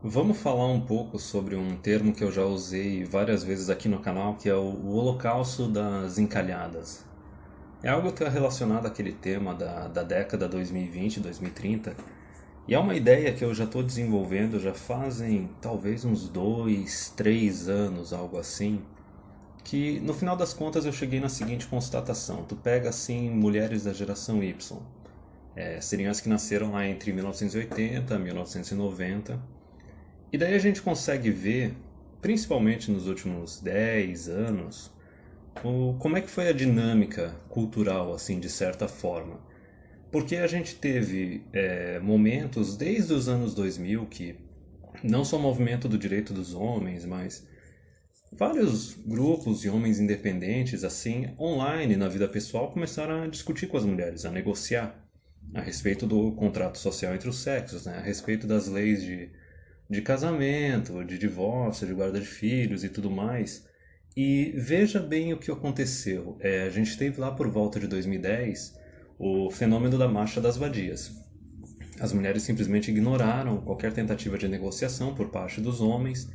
Vamos falar um pouco sobre um termo que eu já usei várias vezes aqui no canal, que é o Holocausto das Encalhadas. É algo que é relacionado àquele tema da década 2020, 2030, e é uma ideia que eu já estou desenvolvendo já fazem talvez uns 2, 3 anos, algo assim, que no final das contas eu cheguei na seguinte constatação: tu pega assim mulheres da geração Y, seriam as que nasceram lá entre 1980 e 1990. E daí a gente consegue ver, principalmente nos últimos 10 anos, como é que foi a dinâmica cultural, assim, de certa forma. Porque a gente teve momentos desde os anos 2000 que não só o movimento do direito dos homens, mas vários grupos de homens independentes, assim, online, na vida pessoal, começaram a discutir com as mulheres, a negociar a respeito do contrato social entre os sexos, né? A respeito das leis de casamento, de divórcio, de guarda de filhos e tudo mais. E veja bem o que aconteceu. A gente teve lá por volta de 2010 o fenômeno da marcha das vadias. As mulheres simplesmente ignoraram qualquer tentativa de negociação por parte dos homens,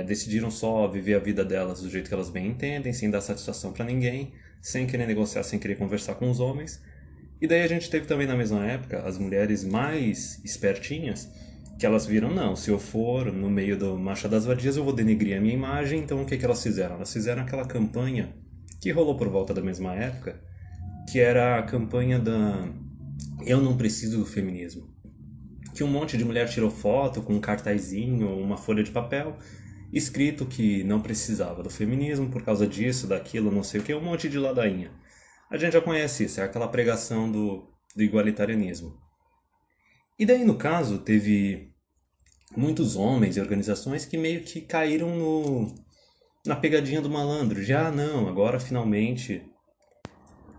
decidiram só viver a vida delas do jeito que elas bem entendem, sem dar satisfação para ninguém, sem querer negociar, sem querer conversar com os homens. E daí a gente teve também na mesma época as mulheres mais espertinhas, que elas viram, não, se eu for no meio do Marcha das Vadias eu vou denegrir a minha imagem, então o que que elas fizeram? Elas fizeram aquela campanha que rolou por volta da mesma época, que era a campanha da Eu não preciso do feminismo. Que um monte de mulher tirou foto com um cartazinho, uma folha de papel, escrito que não precisava do feminismo por causa disso, daquilo, não sei o que, um monte de ladainha. A gente já conhece isso, é aquela pregação do igualitarianismo. E daí, no caso, teve muitos homens e organizações que meio que caíram na pegadinha do malandro, de não, agora finalmente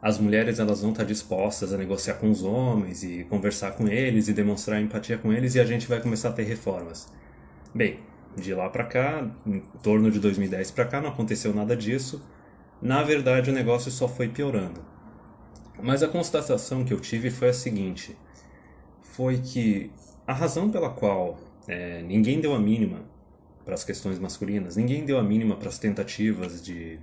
as mulheres elas vão estar dispostas a negociar com os homens e conversar com eles e demonstrar empatia com eles e a gente vai começar a ter reformas. Bem, de lá pra cá, em torno de 2010 pra cá, não aconteceu nada disso. Na verdade, o negócio só foi piorando. Mas a constatação que eu tive foi a seguinte: foi que a razão pela qual ninguém deu a mínima para as questões masculinas, ninguém deu a mínima para as tentativas de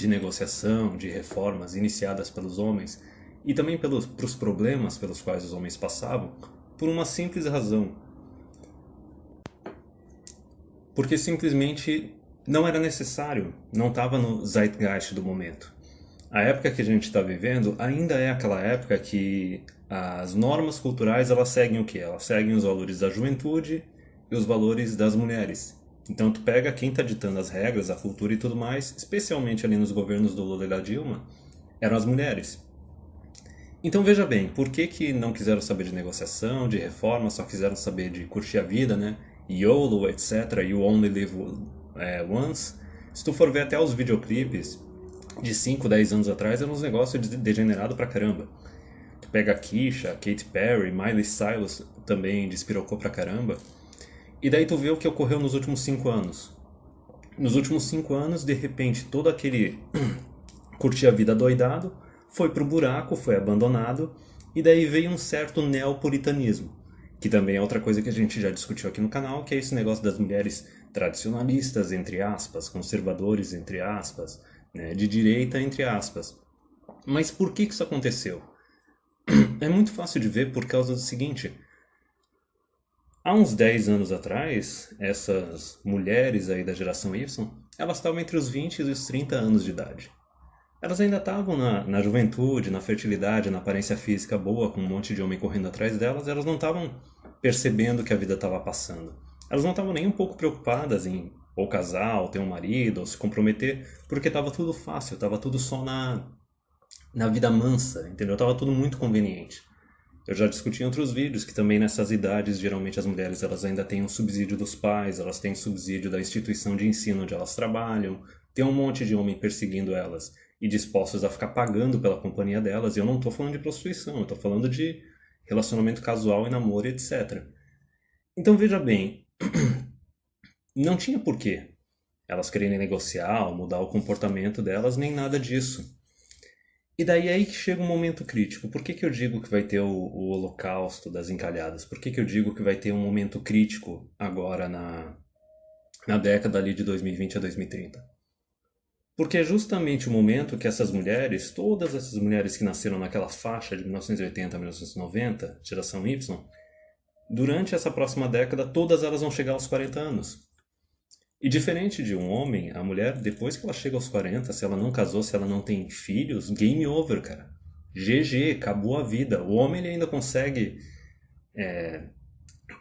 negociação, de reformas iniciadas pelos homens e também pelos problemas pelos quais os homens passavam, por uma simples razão. Porque simplesmente não era necessário, não estava no zeitgeist do momento. A época que a gente está vivendo ainda é aquela época que as normas culturais elas seguem o quê? Elas seguem os valores da juventude e os valores das mulheres. Então tu pega quem está ditando as regras, a cultura e tudo mais, especialmente ali nos governos do Lula e da Dilma, eram as mulheres. Então veja bem, por que que não quiseram saber de negociação, de reforma, só quiseram saber de curtir a vida, né? YOLO, etc. You only live once. Se tu for ver até os videoclipes de 5, 10 anos atrás, eram uns negócios degenerado pra caramba. Tu pega a Keisha, Katy Perry, Miley Cyrus também despirocou pra caramba. E daí tu vê o que ocorreu nos últimos 5 anos. Nos últimos 5 anos, de repente, todo aquele curtir a vida doidado foi pro buraco, foi abandonado, e daí veio um certo neopuritanismo, que também é outra coisa que a gente já discutiu aqui no canal, que é esse negócio das mulheres tradicionalistas, entre aspas, conservadores, entre aspas, né, de direita, entre aspas. Mas por que isso aconteceu? É muito fácil de ver por causa do seguinte: há uns 10 anos atrás, essas mulheres aí da geração Y, elas estavam entre os 20 e os 30 anos de idade. Elas ainda estavam na juventude, na fertilidade, na aparência física boa, com um monte de homem correndo atrás delas, elas não estavam percebendo que a vida estava passando. Elas não estavam nem um pouco preocupadas em ou casar, ou ter um marido, ou se comprometer, porque estava tudo fácil, estava tudo só na vida mansa, entendeu? Estava tudo muito conveniente. Eu já discuti em outros vídeos que também nessas idades, geralmente as mulheres elas ainda têm um subsídio dos pais, elas têm subsídio da instituição de ensino onde elas trabalham, tem um monte de homem perseguindo elas e dispostos a ficar pagando pela companhia delas. E eu não estou falando de prostituição, eu estou falando de relacionamento casual e namoro, etc. Então veja bem, não tinha porquê elas quererem negociar ou mudar o comportamento delas, nem nada disso. E daí é aí que chega um momento crítico. Por que que eu digo que vai ter o holocausto das encalhadas? Por que que eu digo que vai ter um momento crítico agora na década ali de 2020 a 2030? Porque é justamente o momento que essas mulheres, todas essas mulheres que nasceram naquela faixa de 1980 a 1990, geração Y, durante essa próxima década, todas elas vão chegar aos 40 anos. E diferente de um homem, a mulher, depois que ela chega aos 40, se ela não casou, se ela não tem filhos, game over, cara. GG, acabou a vida. O homem ele ainda consegue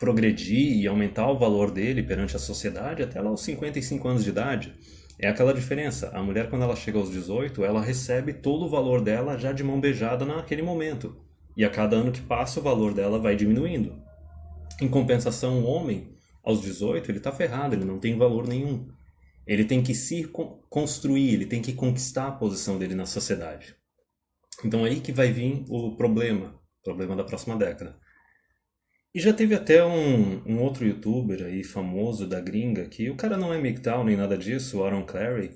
progredir e aumentar o valor dele perante a sociedade até lá aos 55 anos de idade. É aquela diferença. A mulher, quando ela chega aos 18, ela recebe todo o valor dela já de mão beijada naquele momento. E a cada ano que passa, o valor dela vai diminuindo. Em compensação, o homem, aos 18, ele tá ferrado, ele não tem valor nenhum. Ele tem que se construir, ele tem que conquistar a posição dele na sociedade. Então é aí que vai vir o problema da próxima década. E já teve até um outro youtuber aí famoso da gringa, que o cara não é MGTOW nem nada disso, o Aaron Clarey,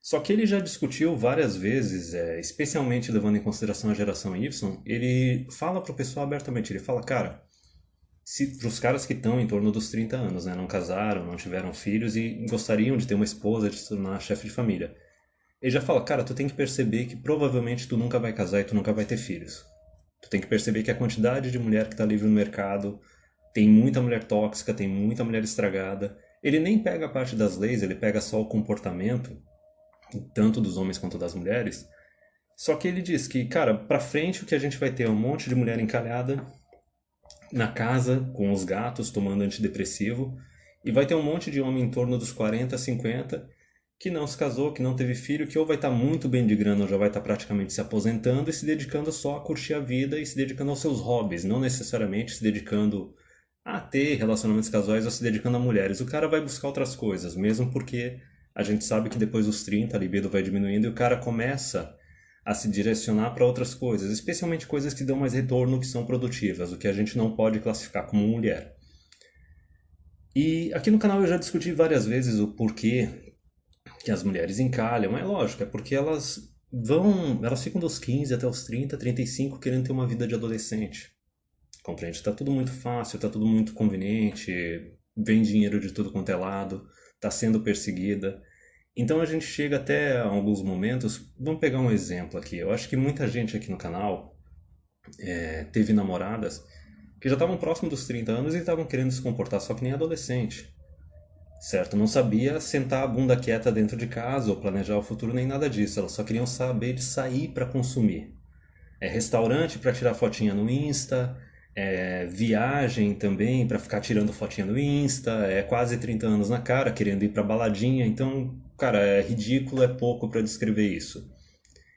só que ele já discutiu várias vezes, especialmente levando em consideração a geração Y, ele fala pro pessoal abertamente, ele fala, cara, se para os caras que estão em torno dos 30 anos, né, não casaram, não tiveram filhos e gostariam de ter uma esposa, de se tornar chefe de família. Ele já fala, cara, tu tem que perceber que provavelmente tu nunca vai casar e tu nunca vai ter filhos. Tu tem que perceber que a quantidade de mulher que está livre no mercado, tem muita mulher tóxica, tem muita mulher estragada. Ele nem pega a parte das leis, ele pega só o comportamento, tanto dos homens quanto das mulheres. Só que ele diz que, cara, pra frente o que a gente vai ter é um monte de mulher encalhada na casa com os gatos tomando antidepressivo e vai ter um monte de homem em torno dos 40, 50 que não se casou, que não teve filho, que ou vai estar muito bem de grana ou já vai estar praticamente se aposentando e se dedicando só a curtir a vida e se dedicando aos seus hobbies, não necessariamente se dedicando a ter relacionamentos casuais ou se dedicando a mulheres. O cara vai buscar outras coisas, mesmo porque a gente sabe que depois dos 30 a libido vai diminuindo e o cara começa a se direcionar para outras coisas, especialmente coisas que dão mais retorno, que são produtivas, o que a gente não pode classificar como mulher. E aqui no canal eu já discuti várias vezes o porquê que as mulheres encalham. É lógico, é porque elas ficam dos 15 até os 30, 35 querendo ter uma vida de adolescente. Compreende? Tá tudo muito fácil, tá tudo muito conveniente, vem dinheiro de tudo quanto é lado, tá sendo perseguida. Então a gente chega até alguns momentos, vamos pegar um exemplo aqui. Eu acho que muita gente aqui no canal teve namoradas que já estavam próximo dos 30 anos e estavam querendo se comportar só que nem adolescente. Certo? Não sabia sentar a bunda quieta dentro de casa ou planejar o futuro nem nada disso. Elas só queriam saber de sair para consumir. É restaurante para tirar fotinha no Insta, viagem também para ficar tirando fotinha no Insta, é quase 30 anos na cara, querendo ir para baladinha. Então, cara, é ridículo, é pouco para descrever isso.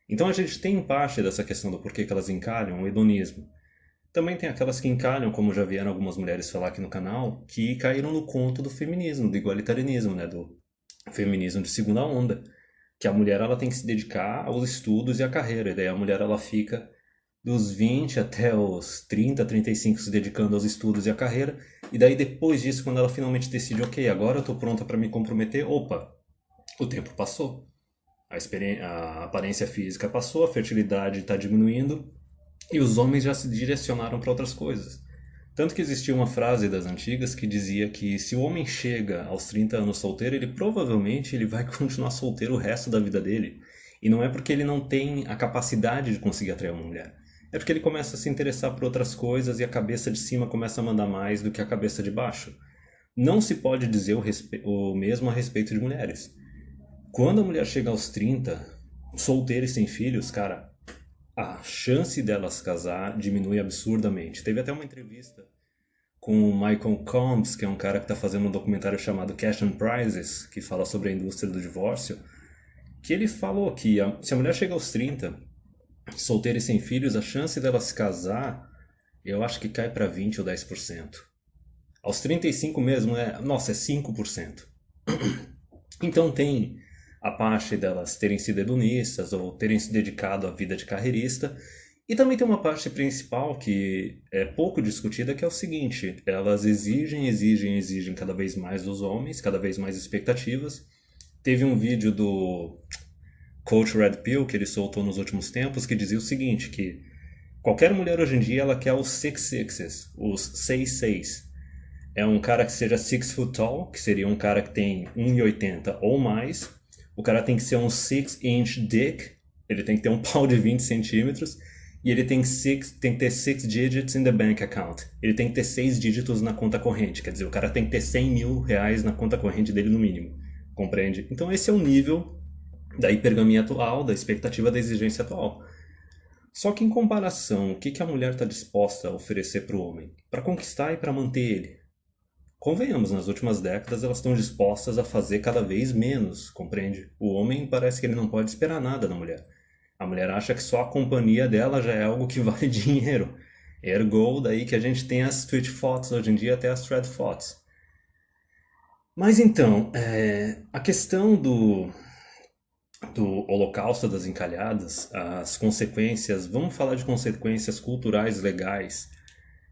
Então a gente tem parte dessa questão do porquê que elas encalham o hedonismo. Também tem aquelas que encalham, como já vieram algumas mulheres falar aqui no canal, que caíram no conto do feminismo, do igualitarianismo, né, do feminismo de segunda onda, que a mulher ela tem que se dedicar aos estudos e à carreira, e daí a mulher ela fica dos 20 até os 30, 35 se dedicando aos estudos e à carreira, e daí depois disso, quando ela finalmente decide, ok, agora eu estou pronta para me comprometer, opa, o tempo passou, a aparência física passou, a fertilidade está diminuindo, e os homens já se direcionaram para outras coisas. Tanto que existia uma frase das antigas que dizia que se o homem chega aos 30 anos solteiro, ele provavelmente ele vai continuar solteiro o resto da vida dele. E não é porque ele não tem a capacidade de conseguir atrair uma mulher. É porque ele começa a se interessar por outras coisas e a cabeça de cima começa a mandar mais do que a cabeça de baixo. Não se pode dizer o mesmo a respeito de mulheres. Quando a mulher chega aos 30, solteira e sem filhos, cara, a chance dela se casar diminui absurdamente. Teve até uma entrevista com o Michael Combs, que é um cara que está fazendo um documentário chamado Cash and Prizes, que fala sobre a indústria do divórcio, que ele falou que se a mulher chega aos 30, solteira e sem filhos, a chance dela se casar, eu acho que cai para 20 ou 10%. Aos 35 mesmo, nossa, é 5%. Então tem a parte delas terem sido hedonistas ou terem se dedicado à vida de carreirista. E também tem uma parte principal que é pouco discutida, que é o seguinte: elas exigem cada vez mais dos homens, cada vez mais expectativas. Teve um vídeo Coach Red Pill que ele soltou nos últimos tempos, que dizia o seguinte, que qualquer mulher hoje em dia ela quer os six sixes, os 6'6". É um cara que seja 6 foot tall, que seria um cara que tem 1,80 ou mais. O cara tem que ser um 6-inch dick, ele tem que ter um pau de 20 centímetros. E ele tem que ter 6 digits in the bank account. Ele tem que ter 6 dígitos na conta corrente. Quer dizer, o cara tem que ter 100 mil reais na conta corrente dele no mínimo. Compreende? Então esse é o nível da hipergamia atual, da expectativa da exigência atual. Só que em comparação, o que a mulher está disposta a oferecer para o homem? Para conquistar e para manter ele? Convenhamos, nas últimas décadas elas estão dispostas a fazer cada vez menos, compreende? O homem parece que ele não pode esperar nada da mulher. A mulher acha que só a companhia dela já é algo que vale dinheiro. Ergo, daí que a gente tem as tweet photos hoje em dia, até as thread photos. Mas então, a questão do Holocausto das Encalhadas, as consequências, vamos falar de consequências culturais legais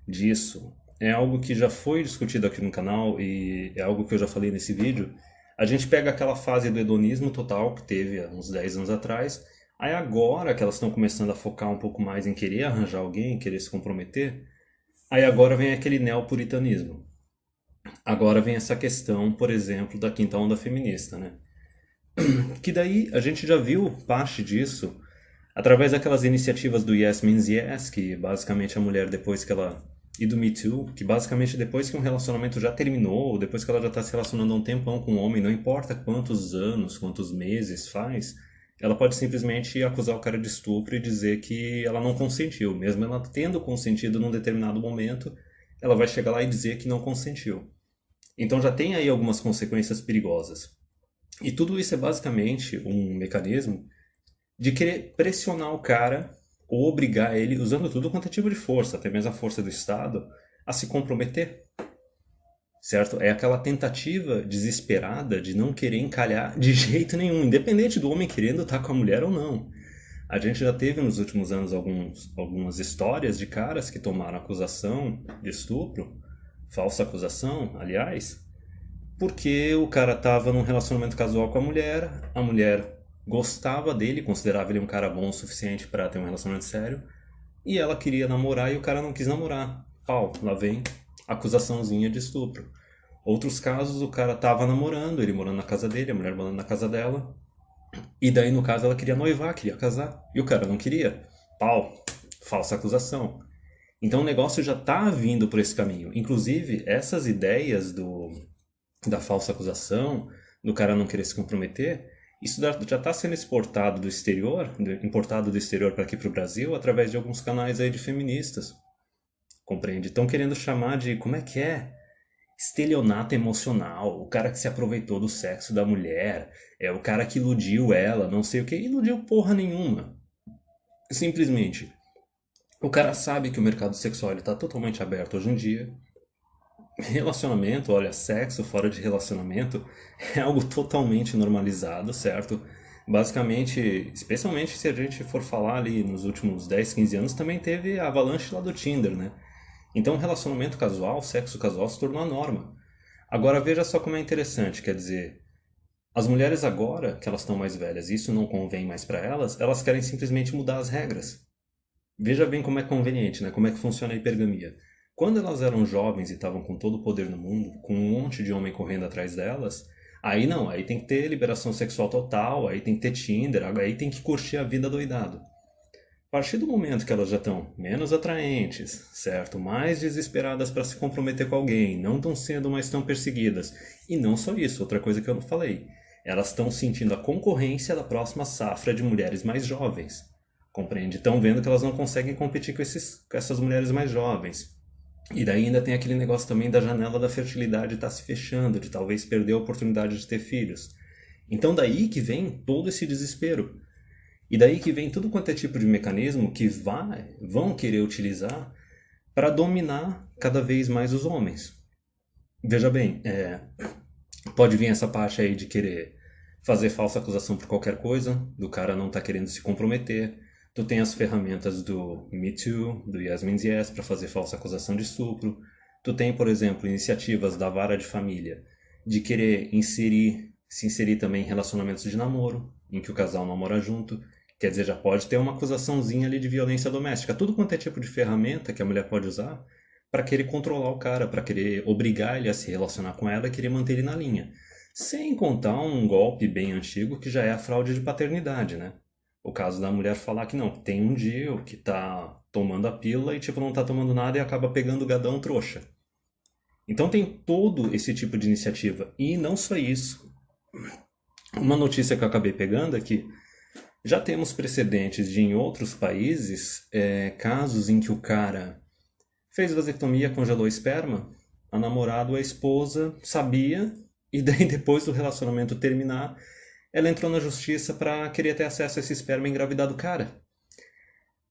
disso, é algo que já foi discutido aqui no canal e é algo que eu já falei nesse vídeo. A gente pega aquela fase do hedonismo total que teve há uns 10 anos atrás. Aí agora que elas estão começando a focar um pouco mais em querer arranjar alguém, querer se comprometer, aí agora vem aquele neopuritanismo. Agora vem essa questão, por exemplo, da quinta onda feminista, né? Que daí a gente já viu parte disso através daquelas iniciativas do Yes Means Yes, que basicamente a mulher depois que ela... E do Me Too, que basicamente depois que um relacionamento já terminou, ou depois que ela já está se relacionando há um tempão com um homem, não importa quantos anos, quantos meses faz, ela pode simplesmente acusar o cara de estupro e dizer que ela não consentiu. Mesmo ela tendo consentido num determinado momento, ela vai chegar lá e dizer que não consentiu. Então já tem aí algumas consequências perigosas. E tudo isso é basicamente um mecanismo de querer pressionar o cara ou obrigar ele, usando tudo quanto é tipo de força, até mesmo a força do Estado, a se comprometer. Certo? É aquela tentativa desesperada de não querer encalhar de jeito nenhum, independente do homem querendo estar com a mulher ou não. A gente já teve nos últimos anos algumas histórias de caras que tomaram acusação de estupro, falsa acusação, aliás, porque o cara estava num relacionamento casual com a mulher gostava dele, considerava ele um cara bom o suficiente para ter um relacionamento sério, e ela queria namorar e o cara não quis namorar. Pau, lá vem acusaçãozinha de estupro. Outros casos, o cara tava namorando, ele morando na casa dele, a mulher morando na casa dela, e daí no caso ela queria noivar, queria casar, e o cara não queria. Pau, falsa acusação. Então o negócio já tá vindo por esse caminho. Inclusive, essas ideias da falsa acusação, do cara não querer se comprometer, isso já está sendo exportado do exterior, importado do exterior para aqui para o Brasil, através de alguns canais aí de feministas. Compreende? Estão querendo chamar de, como é que é? Estelionato emocional, o cara que se aproveitou do sexo da mulher, é o cara que iludiu ela, não sei o que, iludiu porra nenhuma. Simplesmente, o cara sabe que o mercado sexual está totalmente aberto hoje em dia. Relacionamento, olha, sexo fora de relacionamento é algo totalmente normalizado, certo? Basicamente, especialmente se a gente for falar ali nos últimos 10, 15 anos, também teve a avalanche lá do Tinder, né? Então, relacionamento casual, sexo casual se tornou a norma. Agora, veja só como é interessante, quer dizer, as mulheres agora, que elas estão mais velhas, e isso não convém mais para elas, elas querem simplesmente mudar as regras. Veja bem como é conveniente, né? Como é que funciona a hipergamia. Quando elas eram jovens e estavam com todo o poder no mundo, com um monte de homem correndo atrás delas, aí não, aí tem que ter liberação sexual total, aí tem que ter Tinder, aí tem que curtir a vida doidado. A partir do momento que elas já estão menos atraentes, certo? Mais desesperadas para se comprometer com alguém, não estão sendo mais tão perseguidas. E não só isso, outra coisa que eu não falei. Elas estão sentindo a concorrência da próxima safra de mulheres mais jovens. Compreende? Estão vendo que elas não conseguem competir com essas mulheres mais jovens. E daí ainda tem aquele negócio também da janela da fertilidade estar se fechando, de talvez perder a oportunidade de ter filhos. Então daí que vem todo esse desespero. E daí que vem tudo quanto é tipo de mecanismo que vão querer utilizar para dominar cada vez mais os homens. Veja bem, pode vir essa parte aí de querer fazer falsa acusação por qualquer coisa, do cara não tá querendo se comprometer. Tu tem as ferramentas do Me Too, do Yes Means Yes, para fazer falsa acusação de estupro. Tu tem, por exemplo, iniciativas da vara de família de querer inserir se inserir também em relacionamentos de namoro, em que o casal namora junto. Quer dizer, já pode ter uma acusaçãozinha ali de violência doméstica. Tudo quanto é tipo de ferramenta que a mulher pode usar para querer controlar o cara, para querer obrigar ele a se relacionar com ela e querer manter ele na linha. Sem contar um golpe bem antigo que já é a fraude de paternidade, né? O caso da mulher falar que não, que tem um Dio que tá tomando a pílula e tipo não tá tomando nada e acaba pegando o gadão trouxa. Então tem todo esse tipo de iniciativa. E não só isso. Uma notícia que eu acabei pegando é que já temos precedentes de em outros países casos em que o cara fez vasectomia, congelou esperma, a namorada ou a esposa sabia e daí depois do relacionamento terminar, ela entrou na justiça para querer ter acesso a esse esperma e engravidar do cara.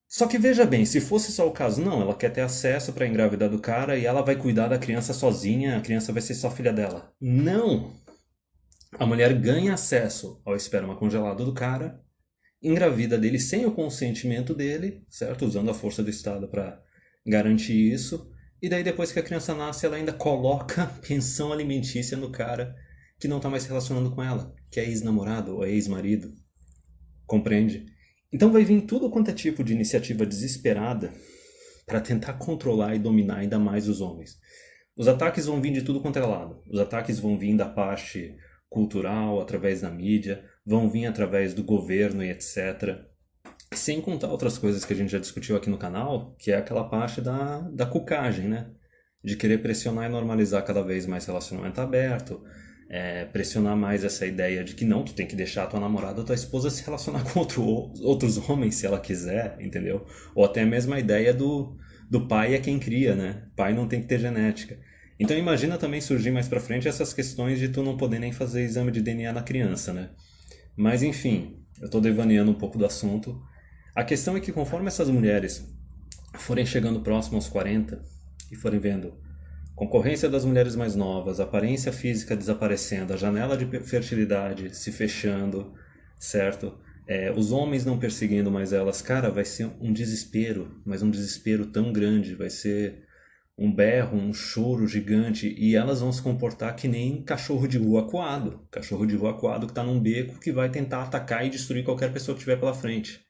Só que veja bem, se fosse só o caso, não, ela quer ter acesso para engravidar do cara e ela vai cuidar da criança sozinha, a criança vai ser só filha dela. Não! A mulher ganha acesso ao esperma congelado do cara, engravida dele sem o consentimento dele, certo? Usando a força do Estado para garantir isso. E daí depois que a criança nasce, ela ainda coloca pensão alimentícia no cara que não está mais se relacionando com ela, que é ex-namorado ou é ex-marido. Compreende? Então vai vir tudo quanto é tipo de iniciativa desesperada para tentar controlar e dominar ainda mais os homens. Os ataques vão vir de tudo quanto é lado. Os ataques vão vir da parte cultural, através da mídia, vão vir através do governo e etc. Sem contar outras coisas que a gente já discutiu aqui no canal, que é aquela parte da cucagem, né? De querer pressionar e normalizar cada vez mais relacionamento aberto, pressionar mais essa ideia de que não, tu tem que deixar a tua namorada ou tua esposa se relacionar com outros homens se ela quiser, entendeu? Ou até mesmo a ideia do pai é quem cria, né? Pai não tem que ter genética. Então imagina também surgir mais pra frente essas questões de tu não poder nem fazer exame de DNA na criança, né? Mas enfim, eu tô devaneando um pouco do assunto. A questão é que conforme essas mulheres forem chegando próximo aos 40 e forem vendo concorrência das mulheres mais novas, aparência física desaparecendo, a janela de fertilidade se fechando, certo? Os homens não perseguindo mais elas, cara, vai ser um desespero, mas um desespero tão grande, vai ser um berro, um choro gigante, e elas vão se comportar que nem cachorro de rua acuado. Cachorro de rua acuado que tá num beco que vai tentar atacar e destruir qualquer pessoa que estiver pela frente.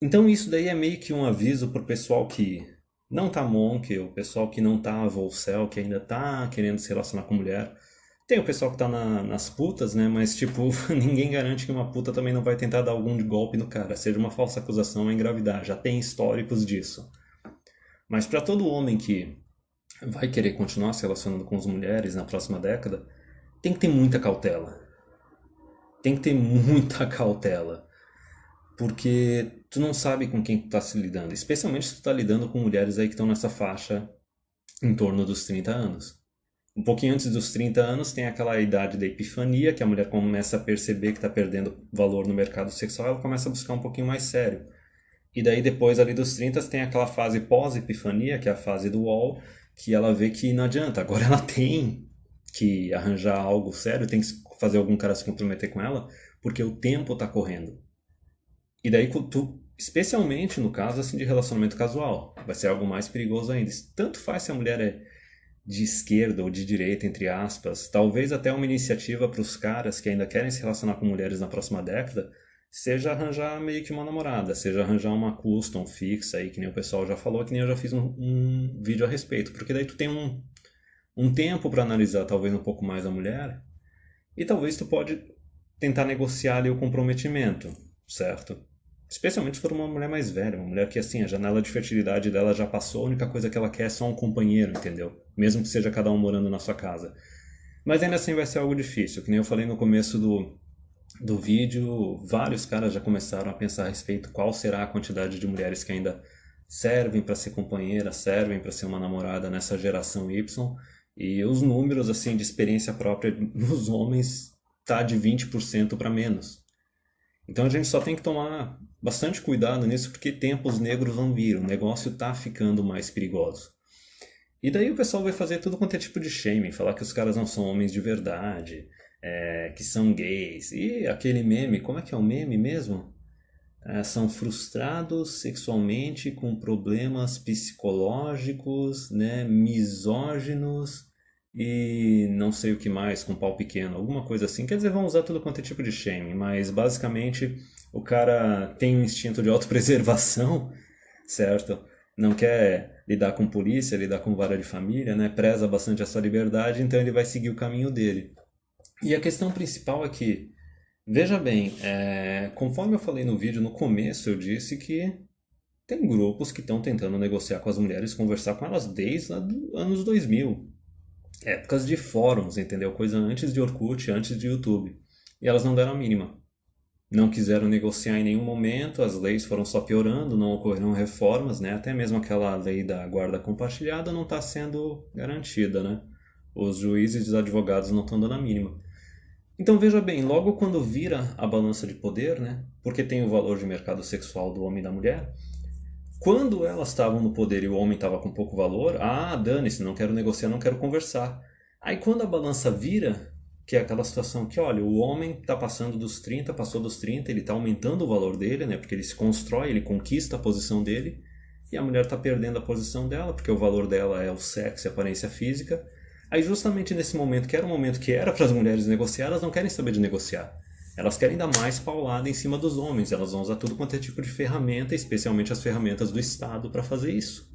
Então isso daí é meio que um aviso pro pessoal que não tá monk, o pessoal que não tá volcel, que ainda tá querendo se relacionar com mulher. Tem o pessoal que tá nas putas, né? Mas, tipo, ninguém garante que uma puta também não vai tentar dar algum golpe no cara, seja uma falsa acusação ou engravidar. Já tem históricos disso. Mas para todo homem que vai querer continuar se relacionando com as mulheres na próxima década, tem que ter muita cautela. Tem que ter muita cautela. Porque tu não sabe com quem tu tá se lidando. Especialmente se tu tá lidando com mulheres aí que estão nessa faixa em torno dos 30 anos. Um pouquinho antes dos 30 anos tem aquela idade da epifania, que a mulher começa a perceber que está perdendo valor no mercado sexual, ela começa a buscar um pouquinho mais sério. E daí depois ali dos 30 tem aquela fase pós-epifania, que é a fase do wall, que ela vê que não adianta. Agora ela tem que arranjar algo sério, tem que fazer algum cara se comprometer com ela, porque o tempo está correndo. E daí especialmente no caso assim de relacionamento casual, vai ser algo mais perigoso ainda. Tanto faz se a mulher é de esquerda ou de direita, entre aspas, talvez até uma iniciativa para os caras que ainda querem se relacionar com mulheres na próxima década, seja arranjar meio que uma namorada, seja arranjar uma custom fixa aí, que nem o pessoal já falou, que nem eu já fiz um vídeo a respeito, porque daí tu tem um tempo para analisar talvez um pouco mais a mulher, e talvez tu pode tentar negociar ali o comprometimento, certo? Especialmente se for uma mulher mais velha, uma mulher que assim, a janela de fertilidade dela já passou, a única coisa que ela quer é só um companheiro, entendeu? Mesmo que seja cada um morando na sua casa. Mas ainda assim vai ser algo difícil, que nem eu falei no começo do vídeo, vários caras já começaram a pensar a respeito qual será a quantidade de mulheres que ainda servem para ser companheira, servem para ser uma namorada nessa geração Y, e os números assim de experiência própria nos homens tá de 20% para menos. Então a gente só tem que tomar bastante cuidado nisso, porque tempos negros vão vir, o negócio tá ficando mais perigoso. E daí o pessoal vai fazer tudo quanto é tipo de shaming, falar que os caras não são homens de verdade, que são gays. E aquele meme, como é que é o meme mesmo? São frustrados sexualmente com problemas psicológicos, né, misóginos e não sei o que mais, com pau pequeno, alguma coisa assim. Quer dizer, vão usar tudo quanto é tipo de shaming, mas basicamente o cara tem um instinto de autopreservação, certo? Não quer lidar com polícia, lidar com vara de família, né? Preza bastante a sua liberdade, então ele vai seguir o caminho dele. E a questão principal é que, veja bem, conforme eu falei no vídeo, no começo eu disse que tem grupos que estão tentando negociar com as mulheres, conversar com elas desde os anos 2000. Épocas de fóruns, entendeu? Coisa antes de Orkut, antes de YouTube. E elas não deram a mínima. Não quiseram negociar em nenhum momento, as leis foram só piorando, não ocorreram reformas, né? Até mesmo aquela lei da guarda compartilhada não está sendo garantida, né? Os juízes e os advogados não estão dando a mínima. Então veja bem, logo quando vira a balança de poder, né? Porque tem o valor de mercado sexual do homem e da mulher, quando elas estavam no poder e o homem estava com pouco valor, dane-se, não quero negociar, não quero conversar. Aí quando a balança vira, que é aquela situação que, olha, o homem está passando dos 30, passou dos 30, ele está aumentando o valor dele, né? Porque ele se constrói, ele conquista a posição dele, e a mulher está perdendo a posição dela, porque o valor dela é o sexo e a aparência física. Aí justamente nesse momento, que era o momento que era para as mulheres negociar, elas não querem saber de negociar. Elas querem dar mais paulada em cima dos homens. Elas vão usar tudo quanto é tipo de ferramenta, especialmente as ferramentas do Estado, para fazer isso.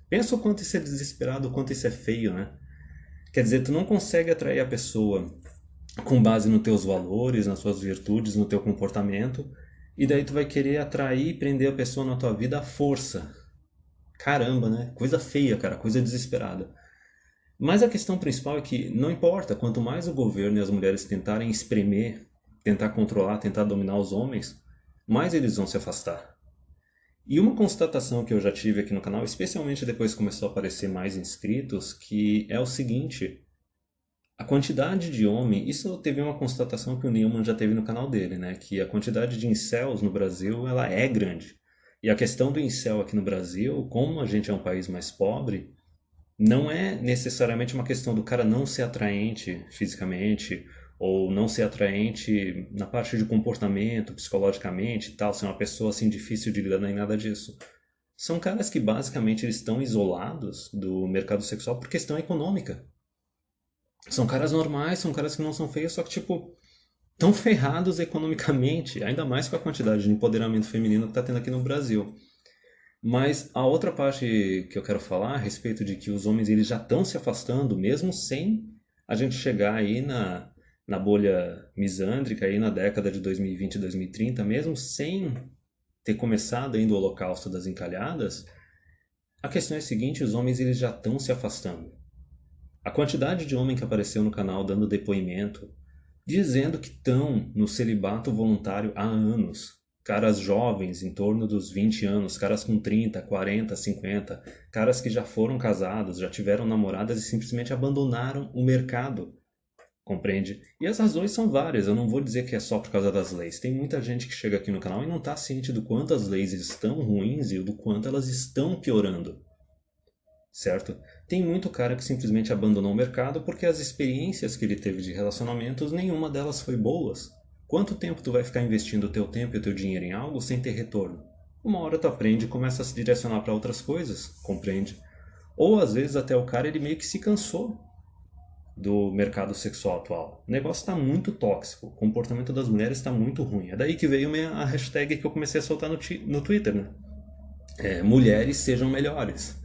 Pensa o quanto isso é desesperado, o quanto isso é feio, né? Quer dizer, tu não consegue atrair a pessoa com base nos teus valores, nas suas virtudes, no teu comportamento, e daí tu vai querer atrair e prender a pessoa na tua vida à força. Caramba, né? Coisa feia, cara, coisa desesperada. Mas a questão principal é que não importa, quanto mais o governo e as mulheres tentarem espremer, tentar controlar, tentar dominar os homens, mais eles vão se afastar. E uma constatação que eu já tive aqui no canal, especialmente depois que começou a aparecer mais inscritos, que é o seguinte: a quantidade de homem, isso teve uma constatação que o Newman já teve no canal dele, né? Que a quantidade de incels no Brasil, ela é grande. E a questão do incel aqui no Brasil, como a gente é um país mais pobre, não é necessariamente uma questão do cara não ser atraente fisicamente ou não ser atraente na parte de comportamento, psicologicamente e tal, ser uma pessoa assim difícil de lidar nem nada disso. São caras que basicamente eles estão isolados do mercado sexual por questão econômica. São caras normais, são caras que não são feios, só que tipo tão ferrados economicamente, ainda mais com a quantidade de empoderamento feminino que está tendo aqui no Brasil. Mas a outra parte que eu quero falar a respeito de que os homens eles já estão se afastando, mesmo sem a gente chegar aí na bolha misândrica aí na década de 2020 e 2030, mesmo sem ter começado ainda o holocausto das encalhadas, a questão é a seguinte, os homens eles já estão se afastando. A quantidade de homem que apareceu no canal dando depoimento, dizendo que estão no celibato voluntário há anos, caras jovens, em torno dos 20 anos, caras com 30, 40, 50, caras que já foram casados, já tiveram namoradas e simplesmente abandonaram o mercado, compreende? E as razões são várias, eu não vou dizer que é só por causa das leis. Tem muita gente que chega aqui no canal e não está ciente do quanto as leis estão ruins e do quanto elas estão piorando, certo? Tem muito cara que simplesmente abandonou o mercado porque as experiências que ele teve de relacionamentos, nenhuma delas foi boas. Quanto tempo tu vai ficar investindo o teu tempo e o teu dinheiro em algo sem ter retorno? Uma hora tu aprende e começa a se direcionar para outras coisas, compreende? Ou às vezes até o cara ele meio que se cansou do mercado sexual atual. O negócio está muito tóxico, o comportamento das mulheres está muito ruim. É daí que veio a hashtag que eu comecei a soltar no Twitter, né? Mulheres sejam melhores,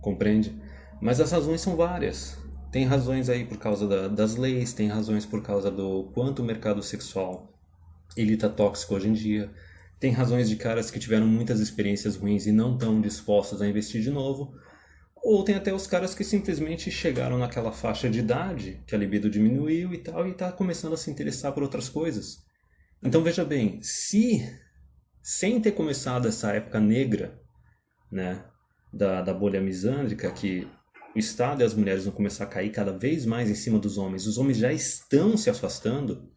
compreende? Mas as razões são várias. Tem razões aí por causa das leis, tem razões por causa do quanto o mercado sexual ele tá tóxico hoje em dia. Tem razões de caras que tiveram muitas experiências ruins e não estão dispostos a investir de novo. Ou tem até os caras que simplesmente chegaram naquela faixa de idade, que a libido diminuiu e tal, e tá começando a se interessar por outras coisas. Então veja bem, se sem ter começado essa época negra, né, da bolha misândrica, que o Estado e as mulheres vão começar a cair cada vez mais em cima dos homens, os homens já estão se afastando,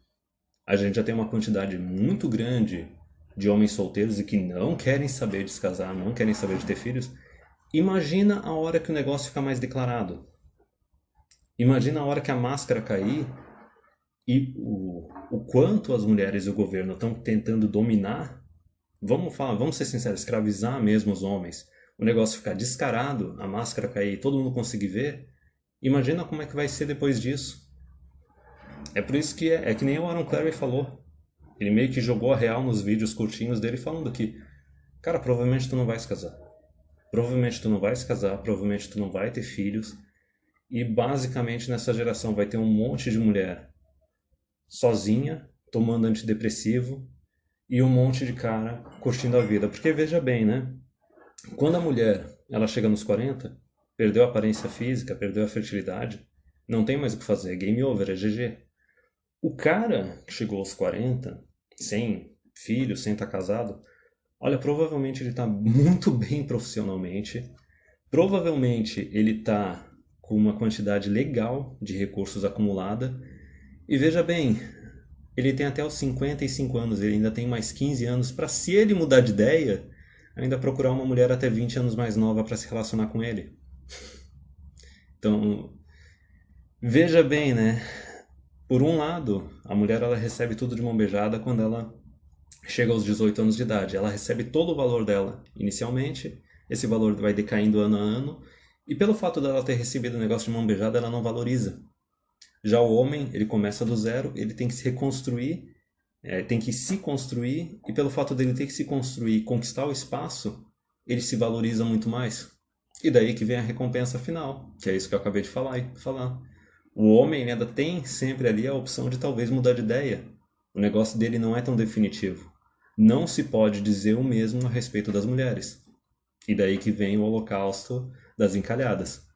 a gente já tem uma quantidade muito grande de homens solteiros e que não querem saber de se casar, não querem saber de ter filhos. Imagina a hora que o negócio fica mais declarado. Imagina a hora que a máscara cair e o quanto as mulheres e o governo estão tentando dominar. Vamos ser sinceros, escravizar mesmo os homens. O negócio ficar descarado, a máscara cair e todo mundo conseguir ver. Imagina como é que vai ser depois disso. É por isso que é que nem o Aaron Clarey falou. Ele meio que jogou a real nos vídeos curtinhos dele falando que, cara, provavelmente tu não vai se casar. Provavelmente tu não vai se casar, provavelmente tu não vai ter filhos. E basicamente nessa geração vai ter um monte de mulher sozinha, tomando antidepressivo, e um monte de cara curtindo a vida. Porque veja bem, né? Quando a mulher ela chega nos 40, perdeu a aparência física, perdeu a fertilidade, não tem mais o que fazer, game over, é GG. O cara que chegou aos 40, sem filho, sem estar casado, olha, provavelmente ele está muito bem profissionalmente, provavelmente ele está com uma quantidade legal de recursos acumulada, e veja bem, ele tem até os 55 anos, ele ainda tem mais 15 anos para, se ele mudar de ideia, ainda procurar uma mulher até 20 anos mais nova para se relacionar com ele. Então, veja bem, né? Por um lado, a mulher ela recebe tudo de mão beijada quando ela chega aos 18 anos de idade. Ela recebe todo o valor dela inicialmente, esse valor vai decaindo ano a ano, e pelo fato dela ter recebido o negócio de mão beijada, ela não valoriza. Já o homem, ele começa do zero, ele tem que se reconstruir, tem que se construir, e pelo fato dele ter que se construir e conquistar o espaço, ele se valoriza muito mais. E daí que vem a recompensa final, que é isso que eu acabei de falar. O homem ainda tem sempre ali a opção de talvez mudar de ideia. O negócio dele não é tão definitivo. Não se pode dizer o mesmo a respeito das mulheres. E daí que vem o holocausto das encalhadas.